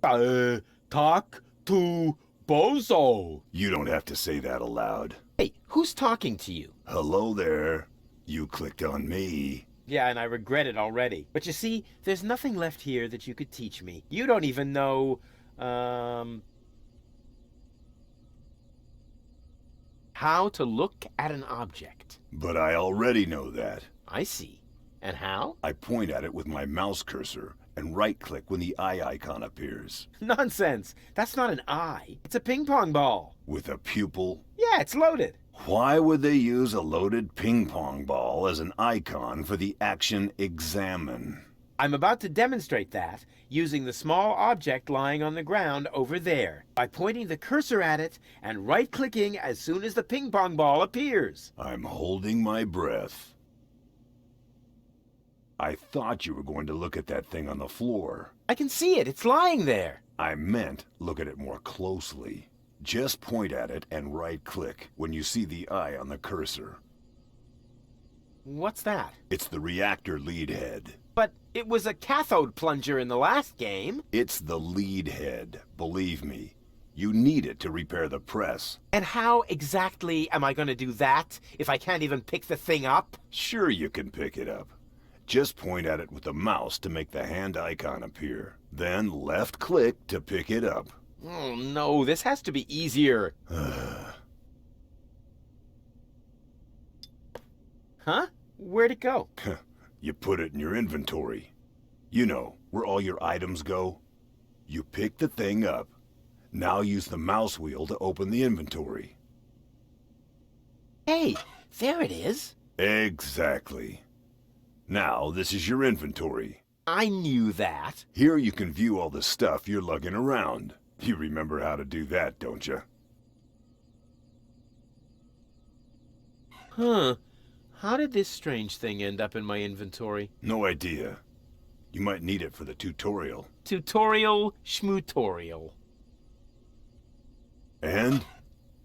Talk to Bozo. You don't have to say that aloud. Hey, who's talking to you? Hello there. You clicked on me. Yeah, and I regret it already. But you see, there's nothing left here that you could teach me. You don't even know, how to look at an object. But I already know that. I see. And how? I point at it with my mouse cursor and right-click when the eye icon appears. Nonsense. That's not an eye. It's a ping pong ball. With a pupil? Yeah, it's loaded. Why would they use a loaded ping pong ball as an icon for the action examine? I'm about to demonstrate that using the small object lying on the ground over there by pointing the cursor at it and right-clicking as soon as the ping pong ball appears. I'm holding my breath. I thought you were going to look at that thing on the floor. I can see it. It's lying there. I meant look at it more closely. Just point at it and right-click when you see the eye on the cursor. What's that? It's the reactor lead head. But it was a cathode plunger in the last game. It's the lead head, believe me. You need it to repair the press. And how exactly am I going to do that if I can't even pick the thing up? Sure you can pick it up. Just point at it with the mouse to make the hand icon appear. Then left-click to pick it up. Oh no, this has to be easier. Huh? Where'd it go? You put it in your inventory. You know, where all your items go. You pick the thing up. Now use the mouse wheel to open the inventory. Hey, there it is. Exactly. Now, this is your inventory. I knew that. Here you can view all the stuff you're lugging around. You remember how to do that, don't you? Huh. How did this strange thing end up in my inventory? No idea. You might need it for the tutorial. Tutorial schmutorial. And?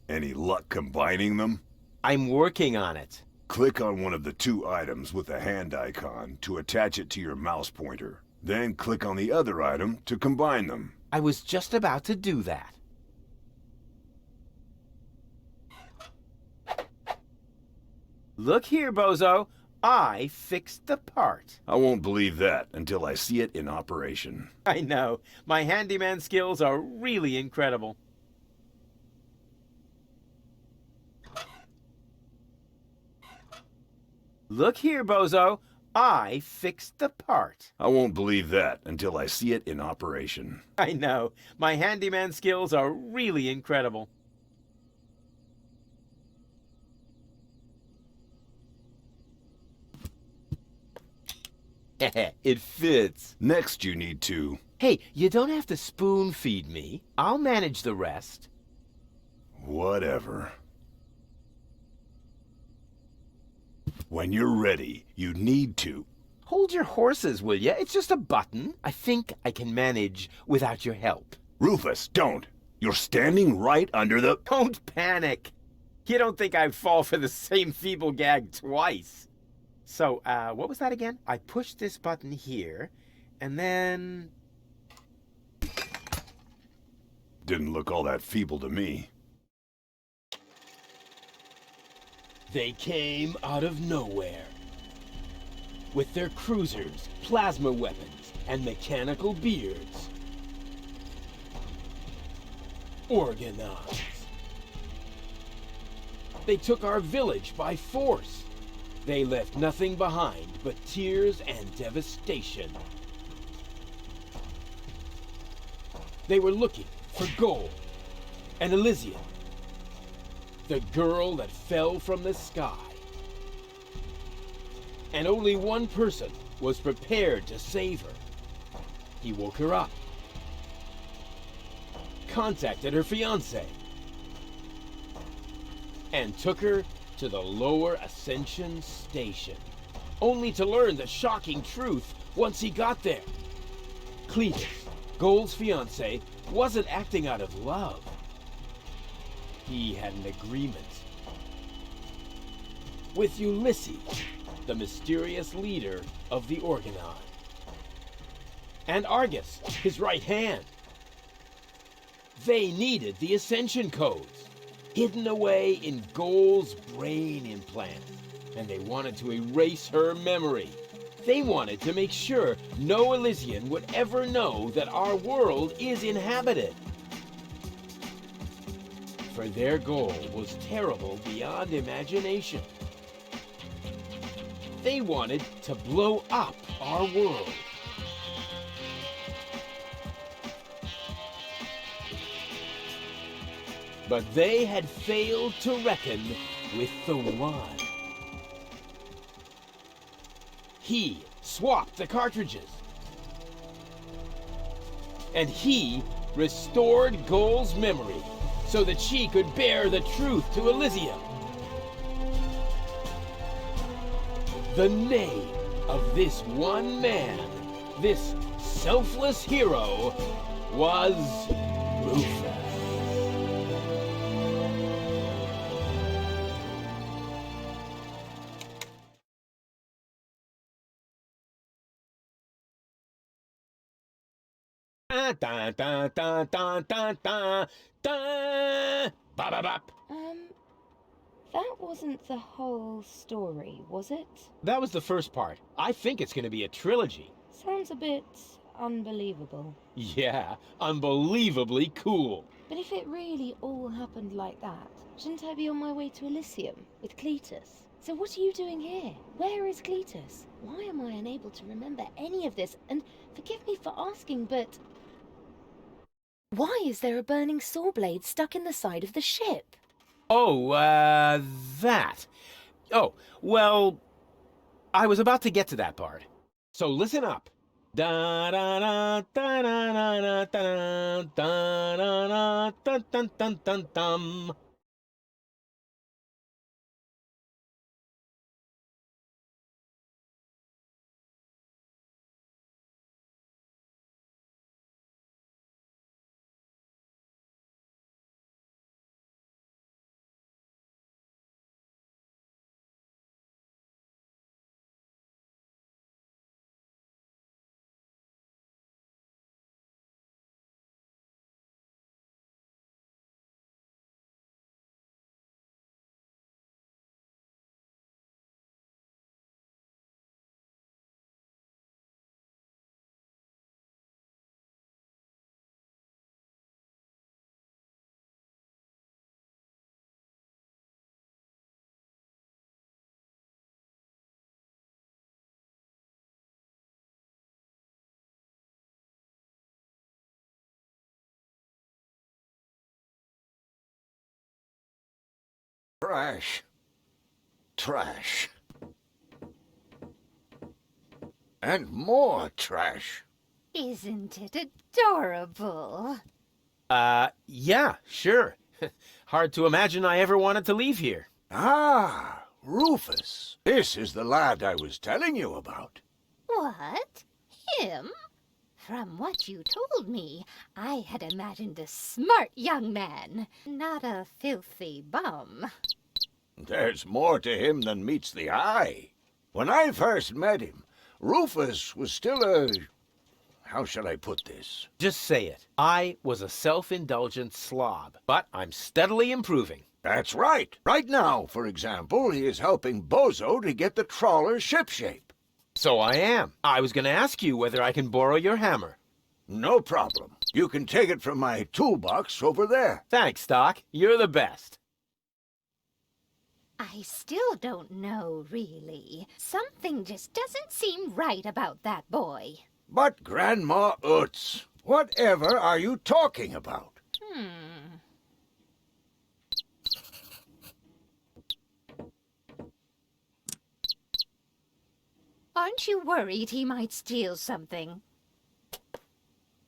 Any luck combining them? I'm working on it. Click on one of the two items with the hand icon to attach it to your mouse pointer. Then click on the other item to combine them. I was just about to do that. Look here, Bozo. I fixed the part. I won't believe that until I see it in operation. I know. My handyman skills are really incredible. Look here, Bozo. I fixed the part. I won't believe that until I see it in operation. I know. My handyman skills are really incredible. It fits. Next you need to... Hey, you don't have to spoon feed me. I'll manage the rest. Whatever. When you're ready, you need to... Hold your horses, will ya? It's just a button. I think I can manage without your help. Rufus, don't! You're standing right under the... Don't panic. You don't think I'd fall for the same feeble gag twice. So, what was that again? I push this button here, and then... Didn't look all that feeble to me. They came out of nowhere. With their cruisers, plasma weapons, and mechanical beards. Organized. They took our village by force. They left nothing behind but tears and devastation. They were looking for gold and Elysium, the girl that fell from the sky. And only one person was prepared to save her. He woke her up, contacted her fiancé, and took her to the lower Ascension Station, only to learn the shocking truth once he got there. Cletus, Gold's fiancé, wasn't acting out of love. He had an agreement with Ulysses, the mysterious leader of the Organon, and Argus, his right hand. They needed the Ascension codes, hidden away in Goal's brain implant, and they wanted to erase her memory. They wanted to make sure no Elysian would ever know that our world is inhabited. For their goal was terrible beyond imagination. They wanted to blow up our world. But they had failed to reckon with the One. He swapped the cartridges. And he restored Goal's memory so that she could bear the truth to Elysium. The name of this one man, this selfless hero, was Rufus. Da da da da da da da. Ba-ba-bop. That wasn't the whole story, was it? That was the first part. I think it's going to be a trilogy. Sounds a bit unbelievable. Yeah, unbelievably cool. But if it really all happened like that, shouldn't I be on my way to Elysium with Cletus? So what are you doing here? Where is Cletus? Why am I unable to remember any of this? And forgive me for asking, but why is there a burning saw blade stuck in the side of the ship? Oh, that. Oh, well, I was about to get to that part. So listen up. Da da da da da da da da da da dun dun dun dum. Trash. Trash. And more trash. Isn't it adorable? Yeah, sure. Hard to imagine I ever wanted to leave here. Ah, Rufus. This is the lad I was telling you about. What? Him? From what you told me, I had imagined a smart young man, not a filthy bum. There's more to him than meets the eye. When I first met him, Rufus was still a... How shall I put this? Just say it. I was a self-indulgent slob, but I'm steadily improving. That's right. Right now, for example, he is helping Bozo to get the trawler shipshape. So I am. I was going to ask you whether I can borrow your hammer. No problem. You can take it from my toolbox over there. Thanks, Doc. You're the best. I still don't know, really. Something just doesn't seem right about that boy. But Grandma Utz, whatever are you talking about? Aren't you worried he might steal something?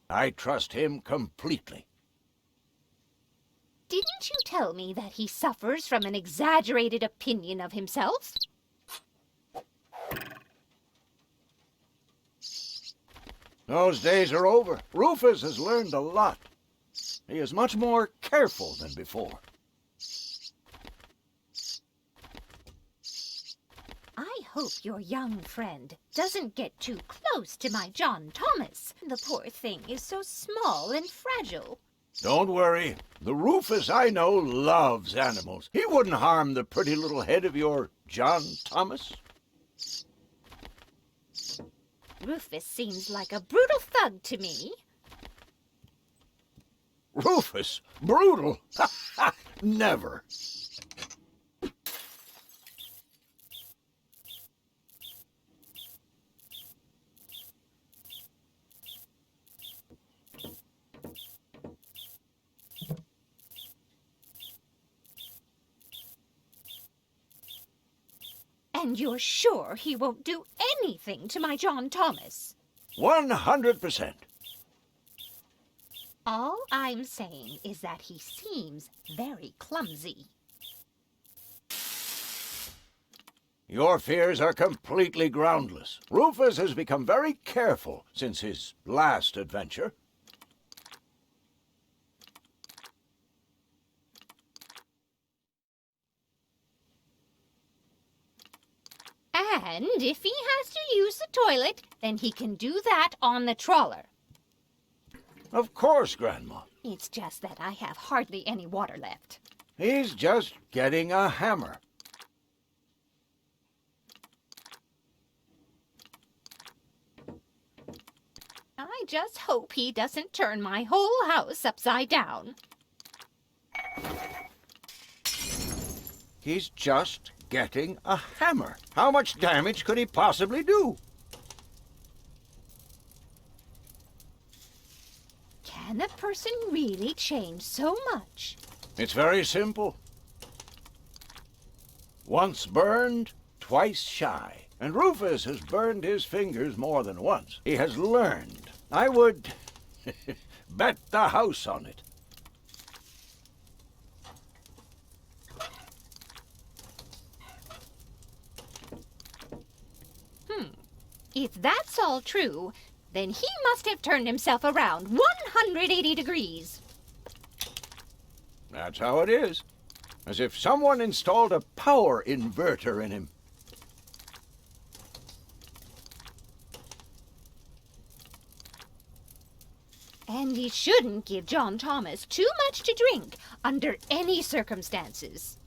I trust him completely. Didn't you tell me that he suffers from an exaggerated opinion of himself? Those days are over. Rufus has learned a lot. He is much more careful than before. I hope your young friend doesn't get too close to my John Thomas. The poor thing is so small and fragile. Don't worry. The Rufus I know loves animals. He wouldn't harm the pretty little head of your John Thomas. Rufus seems like a brutal thug to me. Rufus? Brutal? Never. And you're sure he won't do anything to my John Thomas? 100%. All I'm saying is that he seems very clumsy. Your fears are completely groundless. Rufus has become very careful since his last adventure. And if he has to use the toilet, then he can do that on the trawler. Of course, Grandma. It's just that I have hardly any water left. He's just getting a hammer. I just hope he doesn't turn my whole house upside down. He's just getting a hammer. How much damage could he possibly do? Can a person really change so much? It's very simple. Once burned, twice shy. And Rufus has burned his fingers more than once. He has learned. I would bet the house on it. If that's all true, then he must have turned himself around 180 degrees. That's how it is. As if someone installed a power inverter in him. And he shouldn't give John Thomas too much to drink under any circumstances.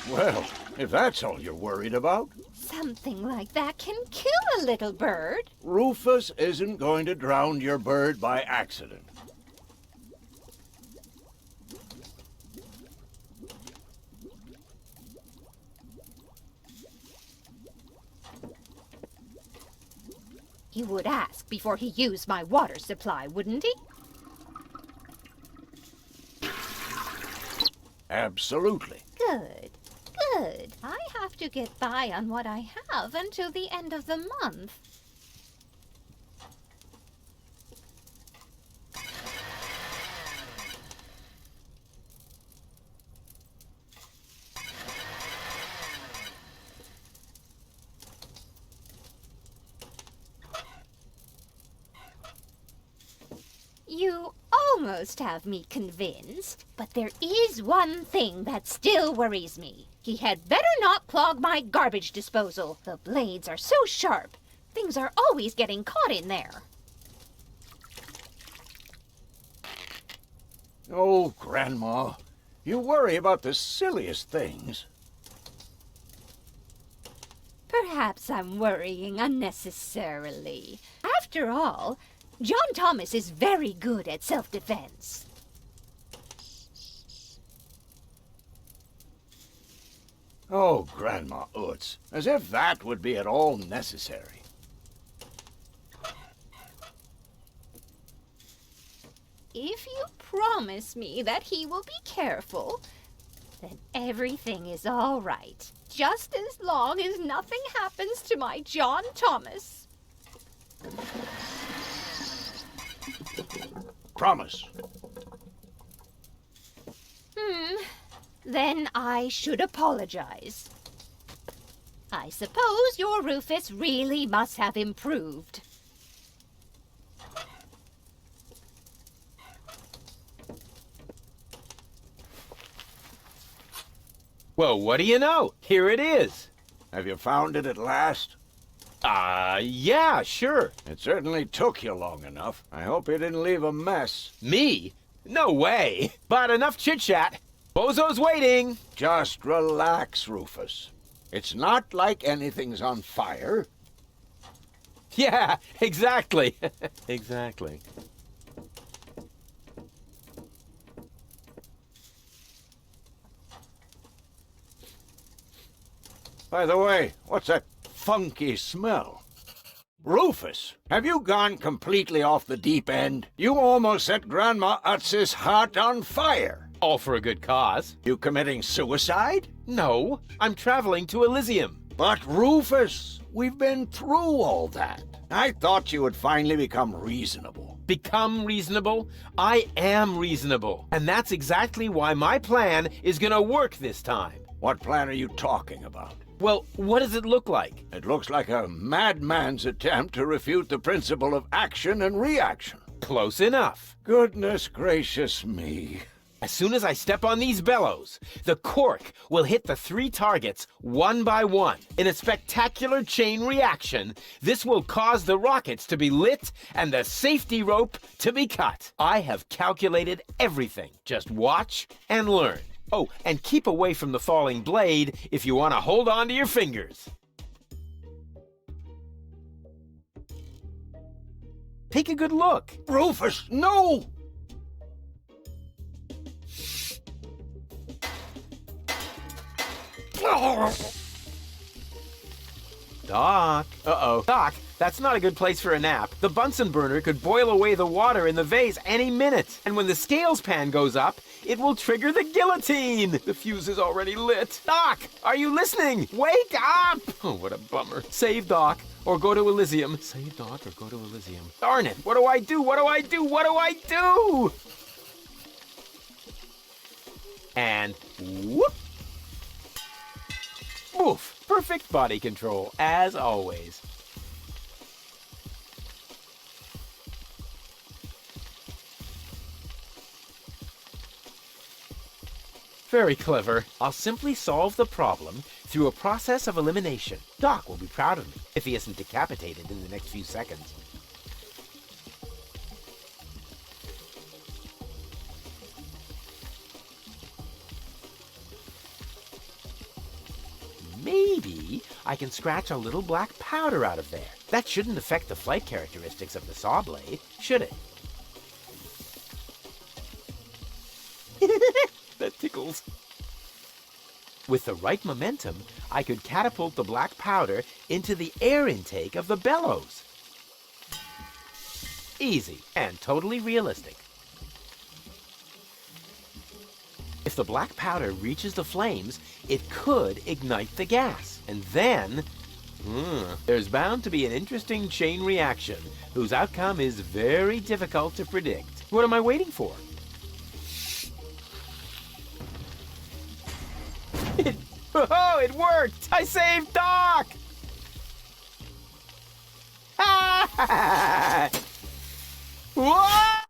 Well, if that's all you're worried about, Something like that can kill a little bird. Rufus isn't going to drown your bird by accident. He would ask before he used my water supply, wouldn't he? Absolutely. Good, good. I have to get by on what I have until the end of the month. You almost have me convinced, but there is one thing that still worries me. He had better not clog my garbage disposal. The blades are so sharp. Things are always getting caught in there. Oh, Grandma, you worry about the silliest things. Perhaps I'm worrying unnecessarily. After all, John Thomas is very good at self-defense. Oh, Grandma Utz, as if that would be at all necessary. If you promise me that he will be careful, then everything is all right. Just as long as nothing happens to my John Thomas. Promise. Then I should apologize. I suppose your Rufus really must have improved. Well, what do you know? Here it is. Have you found it at last? Yeah, sure. It certainly took you long enough. I hope you didn't leave a mess. Me? No way. But enough chit-chat. Bozo's waiting. Just relax, Rufus. It's not like anything's on fire. Yeah, exactly. Exactly. By the way, what's that funky smell? Rufus, have you gone completely off the deep end? You almost set Grandma Utz's heart on fire. All for a good cause. You committing suicide? No, I'm traveling to Elysium. But Rufus, we've been through all that. I thought you would finally become reasonable. Become reasonable? I am reasonable. And that's exactly why my plan is gonna work this time. What plan are you talking about? Well, what does it look like? It looks like a madman's attempt to refute the principle of action and reaction. Close enough. Goodness gracious me. As soon as I step on these bellows, the cork will hit the 3 targets one by one. In a spectacular chain reaction, this will cause the rockets to be lit and the safety rope to be cut. I have calculated everything. Just watch and learn. Oh, and keep away from the falling blade if you want to hold on to your fingers. Take a good look. Rufus, no! Doc. Uh-oh. Doc, that's not a good place for a nap. The Bunsen burner could boil away the water in the vase any minute. And when the scales pan goes up, it will trigger the guillotine. The fuse is already lit. Doc, are you listening? Wake up! Oh, what a bummer. Save Doc, or go to Elysium. Save Doc, or go to Elysium. Darn it, what do I do? What do I do? What do I do? And whoop! Oof! Perfect body control, as always. Very clever. I'll simply solve the problem through a process of elimination. Doc will be proud of me if he isn't decapitated in the next few seconds. Maybe I can scratch a little black powder out of there. That shouldn't affect the flight characteristics of the saw blade, should it? That tickles. With the right momentum, I could catapult the black powder into the air intake of the bellows. Easy and totally realistic. If the black powder reaches the flames, it could ignite the gas. And then, there's bound to be an interesting chain reaction whose outcome is very difficult to predict. What am I waiting for? Oh, it worked! I saved Doc! Ah! What?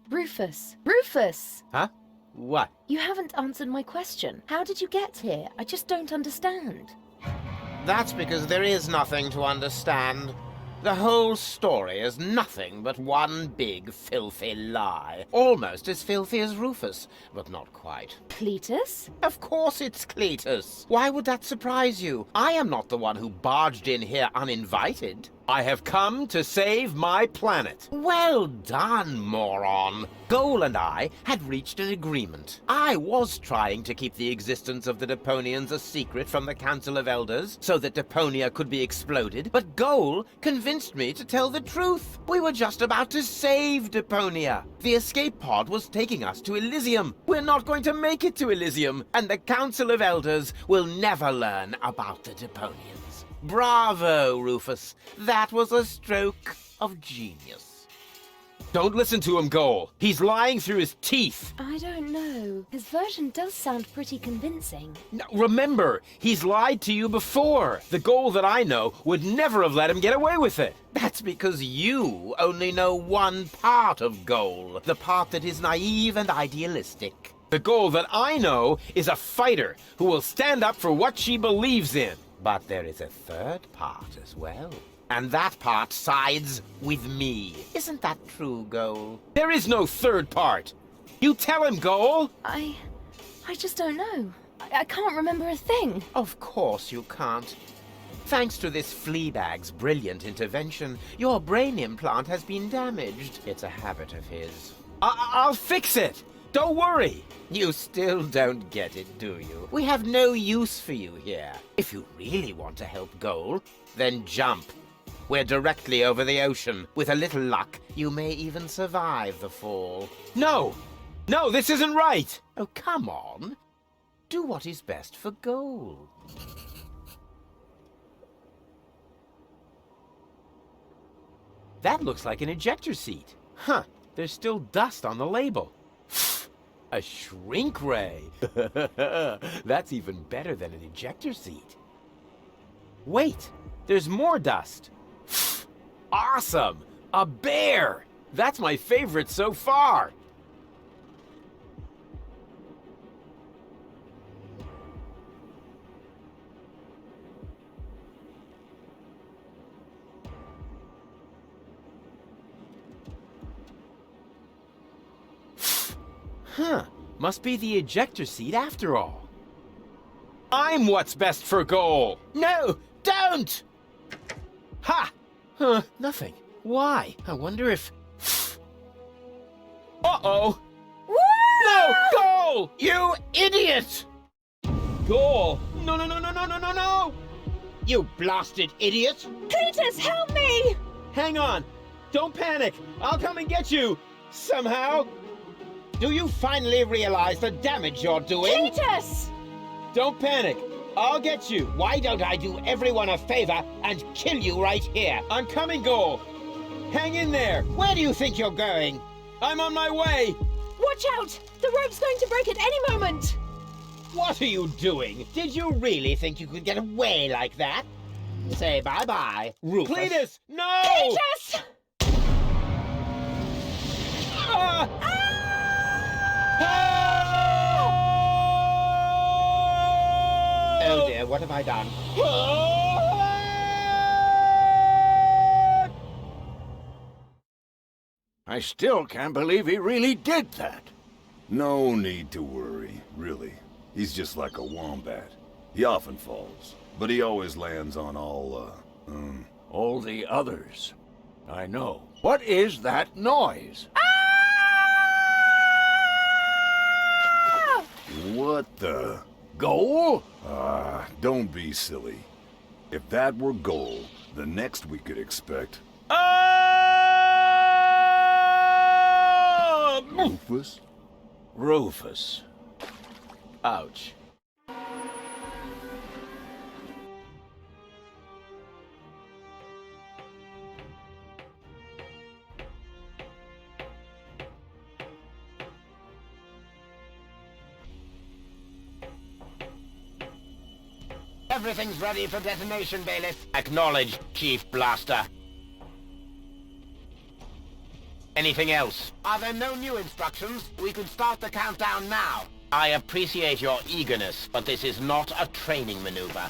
Rufus! Rufus! Huh? What? You haven't answered my question. How did you get here? I just don't understand. That's because there is nothing to understand. The whole story is nothing but one big filthy lie. Almost as filthy as Rufus, but not quite. Cletus? Of course it's Cletus. Why would that surprise you? I am not the one who barged in here uninvited. I have come to save my planet. Well done, moron. Goal and I had reached an agreement. I was trying to keep the existence of the Deponians a secret from the Council of Elders so that Deponia could be exploded, but Goal convinced me to tell the truth. We were just about to save Deponia. The escape pod was taking us to Elysium. We're not going to make it to Elysium, and the Council of Elders will never learn about the Deponians. Bravo, Rufus. That was a stroke of genius. Don't listen to him, Goal. He's lying through his teeth. I don't know. His version does sound pretty convincing. Now, remember, he's lied to you before. The Goal that I know would never have let him get away with it. That's because you only know one part of Goal, the part that is naive and idealistic. The Goal that I know is a fighter who will stand up for what she believes in. But there is a third part as well. And that part sides with me. Isn't that true, Goal? There is no third part. You tell him, Goal. I just don't know. I can't remember a thing. Of course you can't. Thanks to this Fleabag's brilliant intervention, your brain implant has been damaged. It's a habit of his. I'll fix it. Don't worry. You still don't get it, do you? We have no use for you here. If you really want to help Goal, then jump. We're directly over the ocean. With a little luck, you may even survive the fall. No, this isn't right. Oh, come on. Do what is best for Goal. That looks like an ejector seat. Huh, there's still dust on the label. A shrink ray. That's even better than an ejector seat. Wait, there's more dust. Awesome! A bear! That's my favorite so far. Huh, must be the ejector seat after all. I'm what's best for Goal. No, don't! Ha! Huh, nothing. Why? I wonder if... Uh-oh! No! Goal! You idiot! Goal! No! You blasted idiot! Cletus, help me! Hang on! Don't panic! I'll come and get you! Somehow! Do you finally realize the damage you're doing? Cletus! Don't panic! I'll get you! Why don't I do everyone a favor and kill you right here? I'm coming, Goal! Hang in there! Where do you think you're going? I'm on my way! Watch out! The rope's going to break at any moment! What are you doing? Did you really think you could get away like that? Say bye-bye, Rufus. Cletus! No! Cletus! Ah! Oh dear, what have I done? I still can't believe he really did that. No need to worry, really. He's just like a wombat. He often falls, but he always lands on all the others. I know. What is that noise? What the? Goal? Don't be silly. If that were Goal, the next we could expect... Rufus? Rufus. Ouch. Everything's ready for detonation, Bailiff. Acknowledged, Chief Blaster. Anything else? Are there no new instructions? We could start the countdown now. I appreciate your eagerness, but this is not a training maneuver.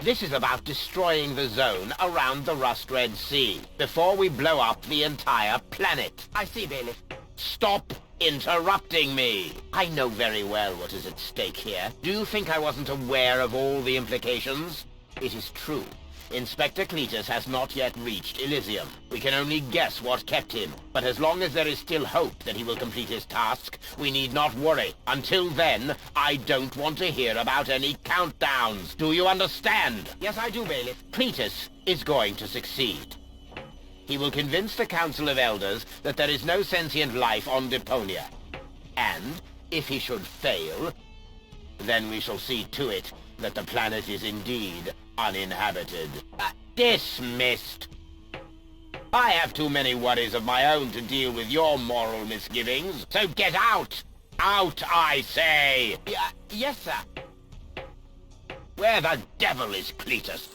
This is about destroying the zone around the Rust Red Sea before we blow up the entire planet. I see, Bailiff. Stop interrupting me. I know very well what is at stake here. Do you think I wasn't aware of all the implications? It is true. Inspector Cletus has not yet reached Elysium. We can only guess what kept him. But as long as there is still hope that he will complete his task, we need not worry. Until then, I don't want to hear about any countdowns. Do you understand? Yes, I do, Bailiff. Cletus is going to succeed. He will convince the Council of Elders that there is no sentient life on Deponia. And, if he should fail, then we shall see to it that the planet is indeed uninhabited. Dismissed. I have too many worries of my own to deal with your moral misgivings, so get out! Out, I say! Yes, sir. Where the devil is Cletus?